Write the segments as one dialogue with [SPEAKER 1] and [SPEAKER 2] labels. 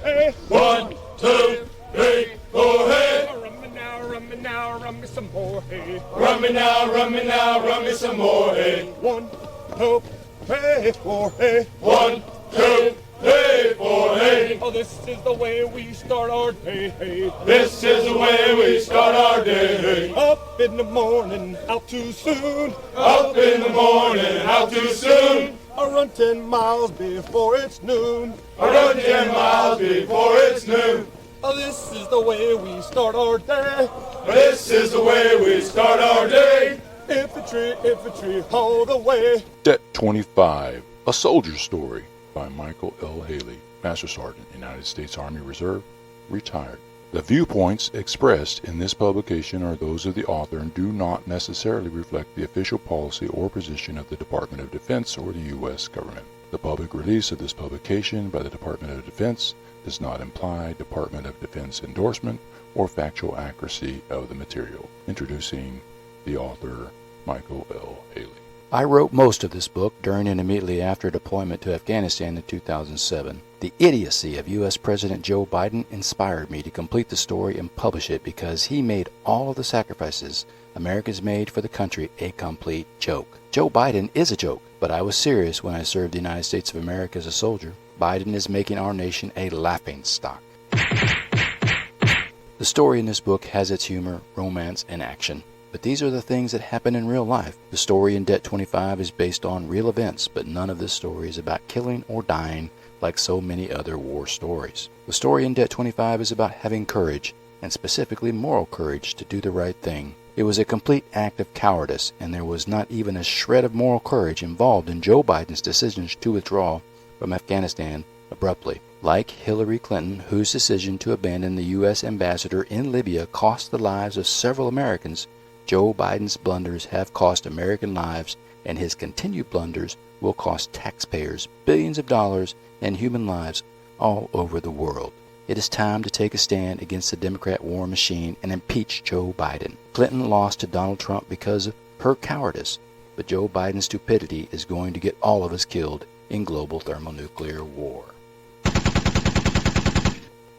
[SPEAKER 1] hey.
[SPEAKER 2] 1, 2, 3, 4, hey.
[SPEAKER 1] Run me now, run me some more, hey.
[SPEAKER 2] Run me now, run me now, run me some more, hey.
[SPEAKER 1] 1, 2, 3, 4, hey.
[SPEAKER 2] 1, 2, 3, 4, hey.
[SPEAKER 1] Oh, this is the way we start our day, hey.
[SPEAKER 2] This is the way we start our day.
[SPEAKER 1] Up in the morning, out too soon.
[SPEAKER 2] Up in the morning, out too soon.
[SPEAKER 1] I run 10 miles before it's noon.
[SPEAKER 2] I run 10 miles before it's noon.
[SPEAKER 1] Oh, this is the way we start our day.
[SPEAKER 2] This is the way we start our day.
[SPEAKER 1] Infantry, all the way.
[SPEAKER 3] Det 25, A Soldier's Story by Michael L. Haley, Master Sergeant, United States Army Reserve, retired. The viewpoints expressed in this publication are those of the author and do not necessarily reflect the official policy or position of the Department of Defense or the U.S. government. The public release of this publication by the Department of Defense does not imply Department of Defense endorsement or factual accuracy of the material. Introducing the author, Michael L. Haley.
[SPEAKER 4] I wrote most of this book during and immediately after deployment to Afghanistan in 2007. The idiocy of U.S. President Joe Biden inspired me to complete the story and publish it because he made all of the sacrifices Americans made for the country a complete joke. Joe Biden is a joke, but I was serious when I served the United States of America as a soldier. Biden is making our nation a laughing stock. The story in this book has its humor, romance, and action. But these are the things that happen in real life. The story in Det 25 is based on real events, but none of this story is about killing or dying like so many other war stories. The story in Det 25 is about having courage, and specifically moral courage, to do the right thing. It was a complete act of cowardice, and there was not even a shred of moral courage involved in Joe Biden's decisions to withdraw from Afghanistan abruptly. Like Hillary Clinton, whose decision to abandon the U.S. ambassador in Libya cost the lives of several Americans, Joe Biden's blunders have cost American lives, and his continued blunders will cost taxpayers billions of dollars and human lives all over the world. It is time to take a stand against the Democrat war machine and impeach Joe Biden. Clinton lost to Donald Trump because of her cowardice, but Joe Biden's stupidity is going to get all of us killed in global thermonuclear war.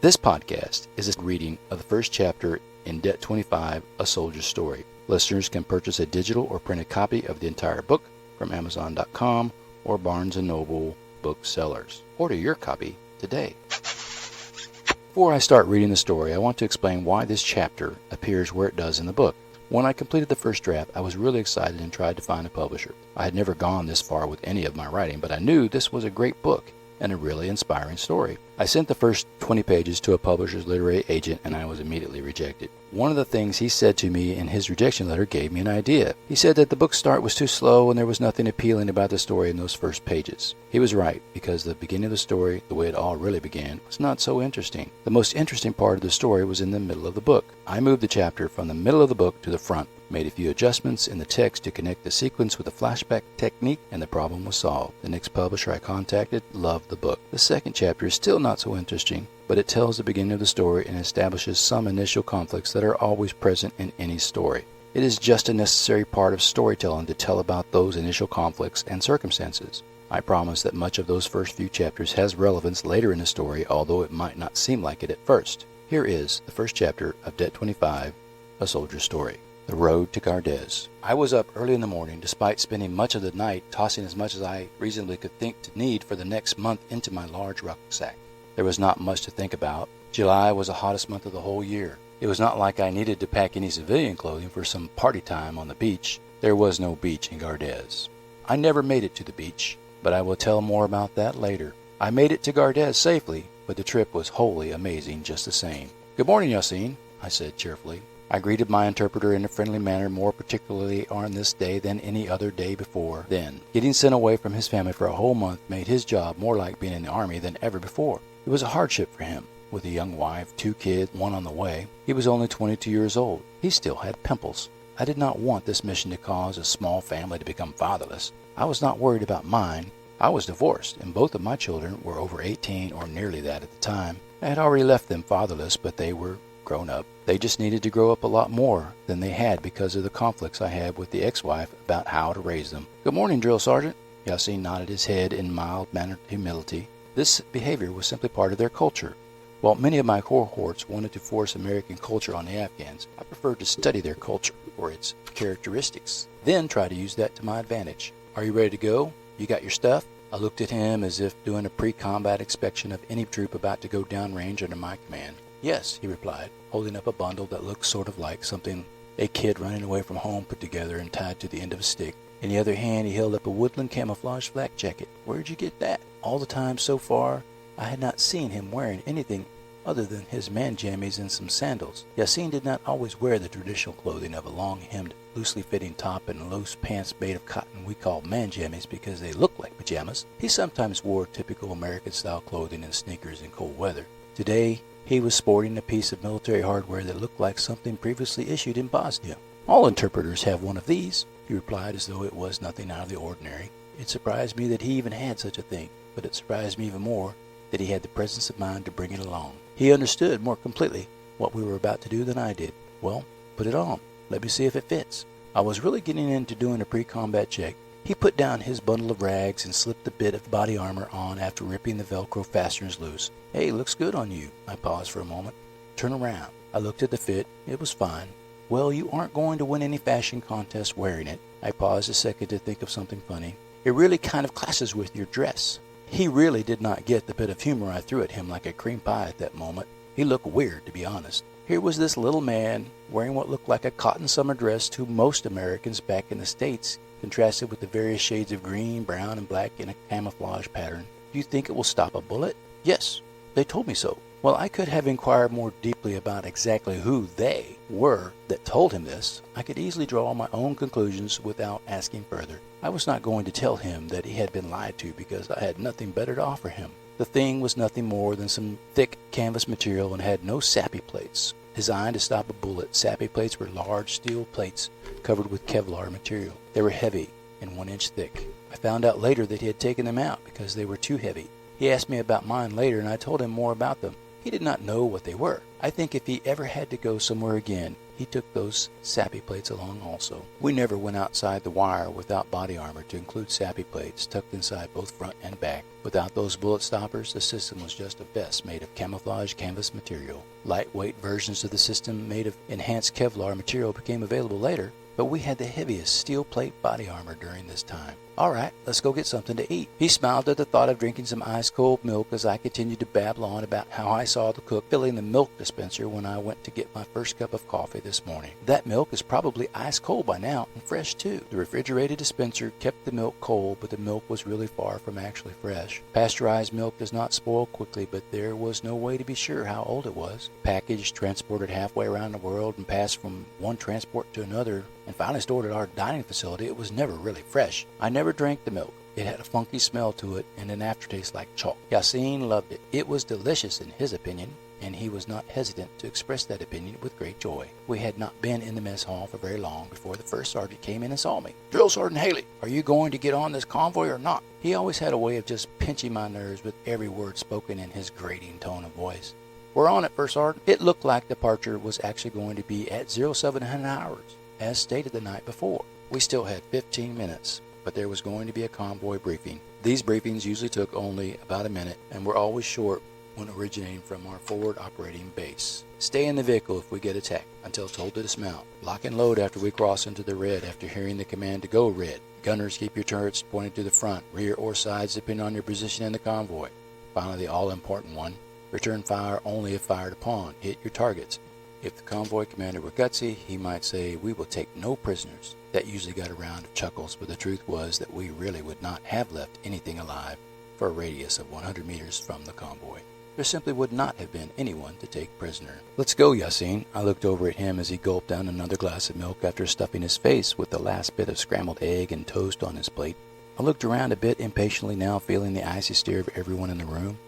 [SPEAKER 4] This podcast is a reading of the first chapter in Det 25, A Soldier's Story. Listeners can purchase a digital or printed copy of the entire book from Amazon.com or Barnes & Noble booksellers. Order your copy today. Before I start reading the story, I want to explain why this chapter appears where it does in the book. When I completed the first draft, I was really excited and tried to find a publisher. I had never gone this far with any of my writing, but I knew this was a great book and a really inspiring story. I sent the first 20 pages to a publisher's literary agent, and I was immediately rejected. One of the things he said to me in his rejection letter gave me an idea. He said that the book's start was too slow and there was nothing appealing about the story in those first pages. He was right, because the beginning of the story, the way it all really began, was not so interesting. The most interesting part of the story was in the middle of the book. I moved the chapter from the middle of the book to the front, made a few adjustments in the text to connect the sequence with a flashback technique, and the problem was solved. The next publisher I contacted loved the book. The second chapter is still not so interesting, but it tells the beginning of the story and establishes some initial conflicts that are always present in any story. It is just a necessary part of storytelling to tell about those initial conflicts and circumstances. I promise that much of those first few chapters has relevance later in the story, although it might not seem like it at first. Here is the first chapter of Det 25, A Soldier's Story. The road to Gardez. I was up early in the morning, despite spending much of the night tossing as much as I reasonably could think to need for the next month into my large rucksack. There was not much to think about. July was the hottest month of the whole year. It was not like I needed to pack any civilian clothing for some party time on the beach. There was no beach in Gardez. I never made it to the beach, but I will tell more about that later. I made it to Gardez safely, but the trip was wholly amazing just the same. "Good morning, Yasin," I said cheerfully. I greeted my interpreter in a friendly manner, more particularly on this day than any other day before then. Getting sent away from his family for a whole month made his job more like being in the Army than ever before. It was a hardship for him. With a young wife, 2 kids, 1 on the way. He was only 22 years old. He still had pimples. I did not want this mission to cause a small family to become fatherless. I was not worried about mine. I was divorced, and both of my children were over 18 or nearly that at the time. I had already left them fatherless, but they were grown up. They just needed to grow up a lot more than they had because of the conflicts I had with the ex-wife about how to raise them. "Good morning, Drill Sergeant." Yasin nodded his head in mild-mannered humility. This behavior was simply part of their culture. While many of my cohorts wanted to force American culture on the Afghans, I preferred to study their culture for its characteristics, then try to use that to my advantage. Are you ready to go? You got your stuff? I looked at him as if doing a pre-combat inspection of any troop about to go downrange under my command. Yes, he replied, holding up a bundle that looked sort of like something a kid running away from home put together and tied to the end of a stick. In the other hand, he held up a woodland camouflage flak jacket. Where'd you get that? All the time so far, I had not seen him wearing anything other than his man jammies and some sandals. Yasin did not always wear the traditional clothing of a long-hemmed, loosely fitting top and loose pants made of cotton we call man jammies because they look like pajamas. He sometimes wore typical American-style clothing and sneakers in cold weather. Today, he was sporting a piece of military hardware that looked like something previously issued in Bosnia. All interpreters have one of these, he replied as though it was nothing out of the ordinary. It surprised me that he even had such a thing, but it surprised me even more that he had the presence of mind to bring it along. He understood more completely what we were about to do than I did. Well, put it on. Let me see if it fits. I was really getting into doing a pre-combat check. He put down his bundle of rags and slipped the bit of body armor on after ripping the Velcro fasteners loose. Hey, looks good on you. I paused for a moment. Turn around. I looked at the fit. It was fine. Well, you aren't going to win any fashion contest wearing it. I paused a second to think of something funny. It really kind of clashes with your dress. He really did not get the bit of humor I threw at him like a cream pie at that moment. He looked weird, to be honest. Here was this little man wearing what looked like a cotton summer dress to most Americans back in the States, contrasted with the various shades of green, brown, and black in a camouflage pattern. Do you think it will stop a bullet? Yes, they told me so. Well, I could have inquired more deeply about exactly who they were that told him this. I could easily draw my own conclusions without asking further. I was not going to tell him that he had been lied to because I had nothing better to offer him. The thing was nothing more than some thick canvas material and had no sappy plates. Designed to stop a bullet, sappy plates were large steel plates covered with Kevlar material. They were heavy and 1 inch thick. I found out later that he had taken them out because they were too heavy. He asked me about mine later and I told him more about them. He did not know what they were. I think if he ever had to go somewhere again, he took those sappy plates along also. We never went outside the wire without body armor to include sappy plates tucked inside both front and back. Without those bullet stoppers, the system was just a vest made of camouflage canvas material. Lightweight versions of the system made of enhanced Kevlar material became available later, but we had the heaviest steel plate body armor during this time. All right, let's go get something to eat. He smiled at the thought of drinking some ice-cold milk as I continued to babble on about how I saw the cook filling the milk dispenser when I went to get my first cup of coffee this morning. That milk is probably ice-cold by now, and fresh too. The refrigerated dispenser kept the milk cold, but the milk was really far from actually fresh. Pasteurized milk does not spoil quickly, but there was no way to be sure how old it was. Packaged, transported halfway around the world, and passed from one transport to another, and finally stored at our dining facility, it was never really fresh. I never drank the milk. It had a funky smell to it and an aftertaste like chalk. Yasin loved it. It was delicious in his opinion, and he was not hesitant to express that opinion with great joy. We had not been in the mess hall for very long before the first sergeant came in and saw me. "Drill Sergeant Haley, are you going to get on this convoy or not?" He always had a way of just pinching my nerves with every word spoken in his grating tone of voice. "We're on it, First Sergeant." It looked like departure was actually going to be at 0700 hours, as stated the night before. We still had 15 minutes, but there was going to be a convoy briefing. These briefings usually took only about a minute and were always short when originating from our forward operating base. Stay in the vehicle if we get attacked until told to dismount. Lock and load after we cross into the red after hearing the command to go red. Gunners, keep your turrets pointed to the front, rear, or sides depending on your position in the convoy. Finally, the all-important one. Return fire only if fired upon. Hit your targets. If the convoy commander were gutsy, he might say, "We will take no prisoners." That usually got a round of chuckles, but the truth was that we really would not have left anything alive for a radius of 100 meters from the convoy. There simply would not have been anyone to take prisoner. "Let's go, Yasin." I looked over at him as he gulped down another glass of milk after stuffing his face with the last bit of scrambled egg and toast on his plate. I looked around a bit impatiently now, feeling the icy stare of everyone in the room.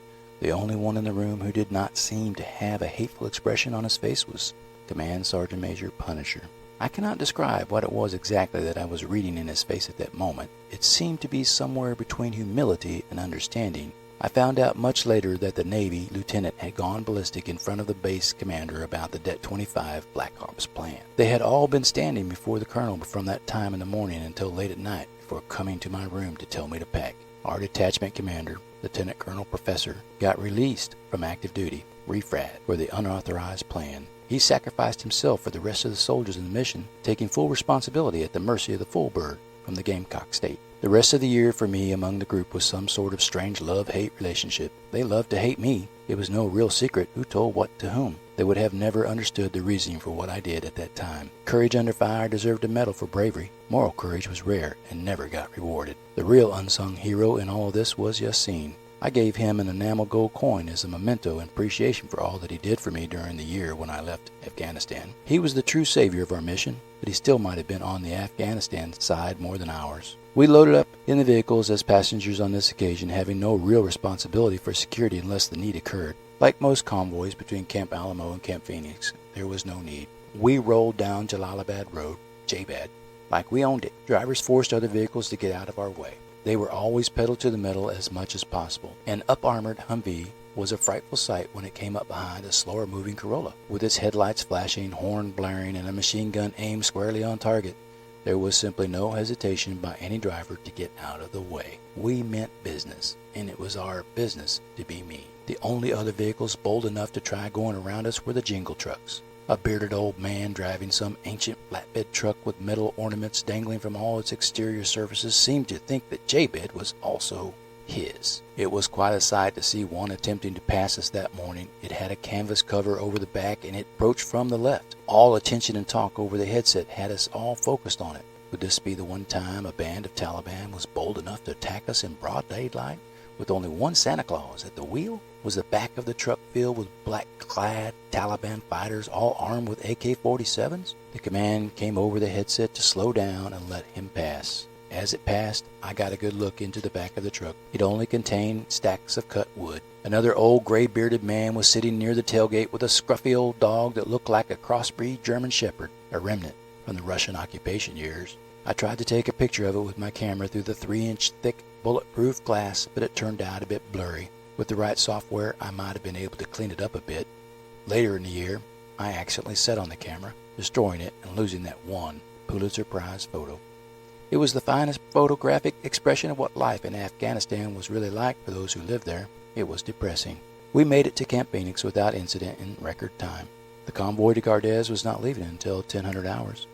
[SPEAKER 4] The only one in the room who did not seem to have a hateful expression on his face was Command Sergeant Major Punisher. I cannot describe what it was exactly that I was reading in his face at that moment. It seemed to be somewhere between humility and understanding. I found out much later that the Navy lieutenant had gone ballistic in front of the base commander about the Det 25 Black Ops plan. They had all been standing before the colonel from that time in the morning until late at night before coming to my room to tell me to pack. Our detachment commander, Lieutenant Colonel Professor, got released from active duty, refrat, for the unauthorized plan. He sacrificed himself for the rest of the soldiers in the mission, taking full responsibility at the mercy of the full bird from the Gamecock State. The rest of the year for me among the group was some sort of strange love-hate relationship. They loved to hate me. It was no real secret who told what to whom. They would have never understood the reasoning for what I did at that time. Courage under fire deserved a medal for bravery. Moral courage was rare and never got rewarded. The real unsung hero in all of this was Yasin. I gave him an enamel gold coin as a memento and appreciation for all that he did for me during the year when I left Afghanistan. He was the true savior of our mission, but he still might have been on the Afghanistan side more than ours. We loaded up in the vehicles as passengers on this occasion, having no real responsibility for security unless the need occurred. Like most convoys between Camp Alamo and Camp Phoenix, there was no need. We rolled down Jalalabad Road, J-Bad, like we owned it. Drivers forced other vehicles to get out of our way. They were always pedal to the metal as much as possible. An up-armored Humvee was a frightful sight when it came up behind a slower-moving Corolla, with its headlights flashing, horn blaring, and a machine gun aimed squarely on target. There was simply no hesitation by any driver to get out of the way. We meant business, and it was our business to be mean. The only other vehicles bold enough to try going around us were the jingle trucks. A bearded old man driving some ancient flatbed truck with metal ornaments dangling from all its exterior surfaces seemed to think that J-Bed was also his. It was quite a sight to see one attempting to pass us that morning. It had a canvas cover over the back and it approached from the left. All attention and talk over the headset had us all focused on it. Would this be the one time a band of Taliban was bold enough to attack us in broad daylight with only one Santa Claus at the wheel? Was the back of the truck filled with black-clad Taliban fighters all armed with AK-47s? The command came over the headset to slow down and let him pass. As it passed, I got a good look into the back of the truck. It only contained stacks of cut wood. Another old gray-bearded man was sitting near the tailgate with a scruffy old dog that looked like a crossbreed German shepherd, a remnant from the Russian occupation years. I tried to take a picture of it with my camera through the 3-inch thick bulletproof glass, but it turned out a bit blurry. With the right software, I might have been able to clean it up a bit. Later in the year, I accidentally set on the camera, destroying it and losing that one Pulitzer Prize photo. It was the finest photographic expression of what life in Afghanistan was really like for those who lived there. It was depressing. We made it to Camp Phoenix without incident in record time. The convoy to Gardez was not leaving until 1000 hours.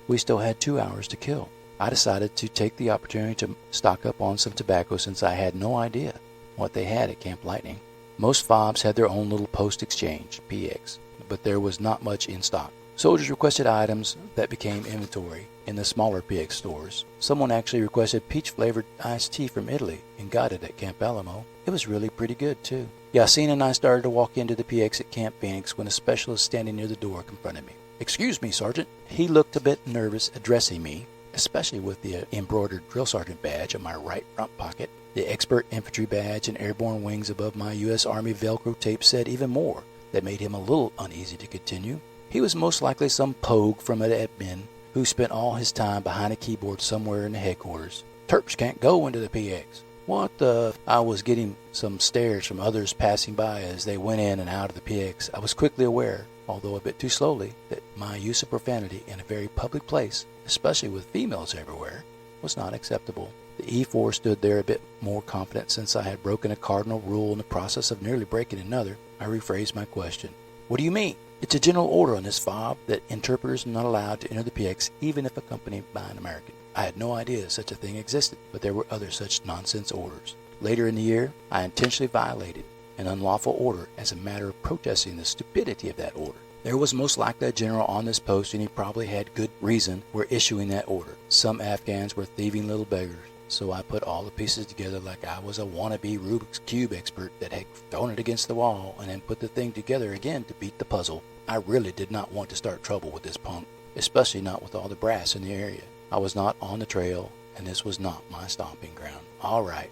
[SPEAKER 4] We still had 2 hours to kill. I decided to take the opportunity to stock up on some tobacco since I had no idea what they had at Camp Lightning. Most fobs had their own little post exchange, PX, but there was not much in stock. Soldiers requested items that became inventory in the smaller PX stores. Someone actually requested peach-flavored iced tea from Italy and got it at Camp Alamo. It was really pretty good, too. Yasin and I started to walk into the PX at Camp Phoenix when a specialist standing near the door confronted me. "Excuse me, Sergeant." He looked a bit nervous addressing me, especially with the embroidered drill sergeant badge on my right front pocket. The expert infantry badge and airborne wings above my U.S. Army Velcro tape said even more. That made him a little uneasy to continue. He was most likely some pogue from an admin who spent all his time behind a keyboard somewhere in the headquarters. "Terps can't go into the PX." "What the?" I was getting some stares from others passing by as they went in and out of the PX. I was quickly aware, although a bit too slowly, that my use of profanity in a very public place, especially with females everywhere, was not acceptable. The E4 stood there a bit more confident since I had broken a cardinal rule in the process of nearly breaking another. I rephrased my question. "What do you mean?" "It's a general order on this fob that interpreters are not allowed to enter the PX even if accompanied by an American." I had no idea such a thing existed, but there were other such nonsense orders. Later in the year, I intentionally violated an unlawful order as a matter of protesting the stupidity of that order. There was most likely a general on this post, and he probably had good reason for issuing that order. Some Afghans were thieving little beggars, so I put all the pieces together like I was a wannabe Rubik's Cube expert that had thrown it against the wall and then put the thing together again to beat the puzzle. I really did not want to start trouble with this punk, especially not with all the brass in the area. I was not on the trail, and this was not my stomping ground. All right.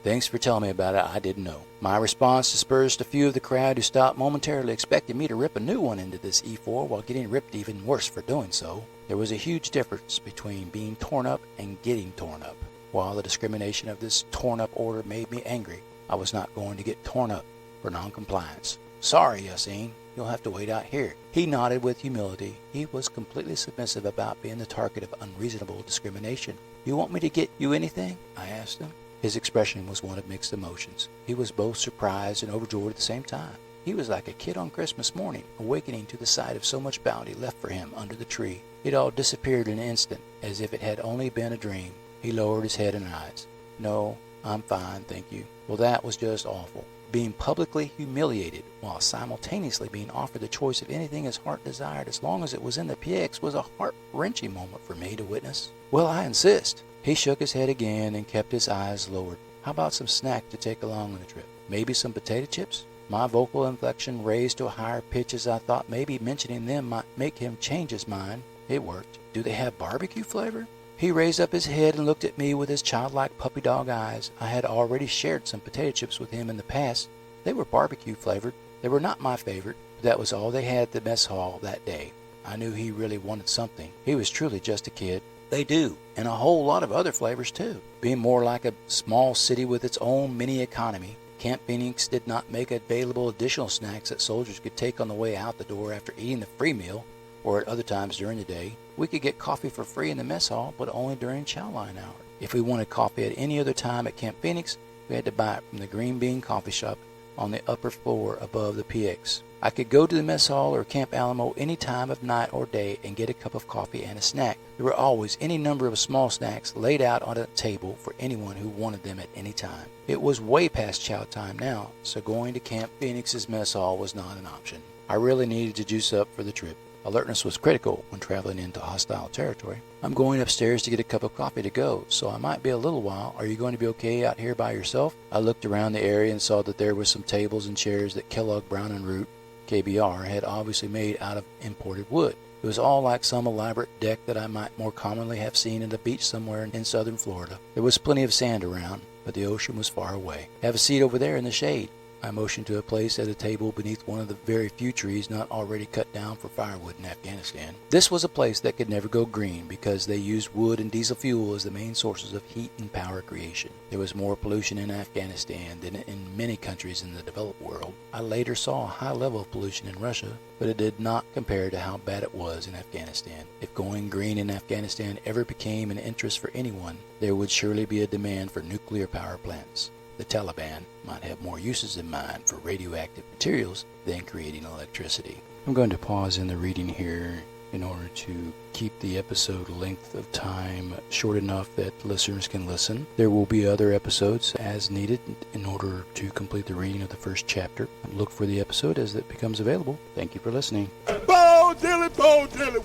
[SPEAKER 4] Thanks for telling me about it. I didn't know. My response dispersed a few of the crowd who stopped momentarily expecting me to rip a new one into this E4 while getting ripped even worse for doing so. There was a huge difference between being torn up and getting torn up. While the discrimination of this torn-up order made me angry, I was not going to get torn up for noncompliance. "Sorry, Yasin. You'll have to wait out here." He nodded with humility. He was completely submissive about being the target of unreasonable discrimination. "You want me to get you anything?" I asked him. His expression was one of mixed emotions. He was both surprised and overjoyed at the same time. He was like a kid on Christmas morning, awakening to the sight of so much bounty left for him under the tree. It all disappeared in an instant, as if it had only been a dream. He lowered his head and eyes. "No, I'm fine, thank you." Well, that was just awful. Being publicly humiliated while simultaneously being offered the choice of anything his heart desired as long as it was in the PX was a heart-wrenching moment for me to witness. "Well, I insist." He shook his head again and kept his eyes lowered. "How about some snack to take along on the trip? Maybe some potato chips?" My vocal inflection raised to a higher pitch as I thought maybe mentioning them might make him change his mind. It worked. "Do they have barbecue flavor?" He raised up his head and looked at me with his childlike puppy dog eyes. I had already shared some potato chips with him in the past. They were barbecue flavored. They were not my favorite, but that was all they had at the mess hall that day. I knew he really wanted something. He was truly just a kid. They do, and a whole lot of other flavors too. Being more like a small city with its own mini economy, Camp Phoenix did not make available additional snacks that soldiers could take on the way out the door after eating the free meal, or at other times during the day. We could get coffee for free in the mess hall, but only during chow line hour. If we wanted coffee at any other time at Camp Phoenix, we had to buy it from the Green Bean Coffee Shop on the upper floor above the PX. I could go to the mess hall or Camp Alamo any time of night or day and get a cup of coffee and a snack. There were always any number of small snacks laid out on a table for anyone who wanted them at any time. It was way past chow time now, so going to Camp Phoenix's mess hall was not an option. I really needed to juice up for the trip. Alertness was critical when traveling into hostile territory. "I'm going upstairs to get a cup of coffee to go, so I might be a little while. Are you going to be okay out here by yourself?" I looked around the area and saw that there were some tables and chairs that Kellogg Brown & Root, KBR, had obviously made out of imported wood. It was all like some elaborate deck that I might more commonly have seen at a beach somewhere in southern Florida. There was plenty of sand around, but the ocean was far away. "Have a seat over there in the shade." I motioned to a place at a table beneath one of the very few trees not already cut down for firewood in Afghanistan. This was a place that could never go green because they used wood and diesel fuel as the main sources of heat and power creation. There was more pollution in Afghanistan than in many countries in the developed world. I later saw a high level of pollution in Russia, but it did not compare to how bad it was in Afghanistan. If going green in Afghanistan ever became an interest for anyone, there would surely be a demand for nuclear power plants. The Taliban might have more uses in mind for radioactive materials than creating electricity. I'm going to pause in the reading here in order to keep the episode length of time short enough that listeners can listen. There will be other episodes as needed in order to complete the reading of the first chapter. Look for the episode as it becomes available. Thank you for listening.
[SPEAKER 1] Bo Dilly,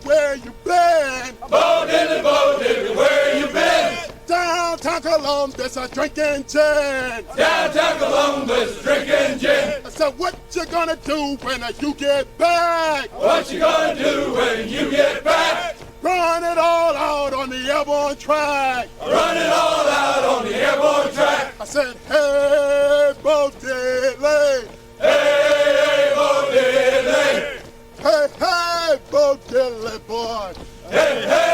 [SPEAKER 1] where you been?
[SPEAKER 2] Bo Dilly, where you been?
[SPEAKER 1] Downtown Columbus, drinking gin.
[SPEAKER 2] Downtown Columbus, drinking gin.
[SPEAKER 1] I said, what you gonna do when you get back?
[SPEAKER 2] What you gonna do when you get back?
[SPEAKER 1] Run it all out on the airborne track.
[SPEAKER 2] Run it all out on the airborne track.
[SPEAKER 1] I said, hey, Bo Dilly.
[SPEAKER 2] Hey, Bo Dilly.
[SPEAKER 1] Hey, Bo Dilly, boy.
[SPEAKER 2] Hey, hey.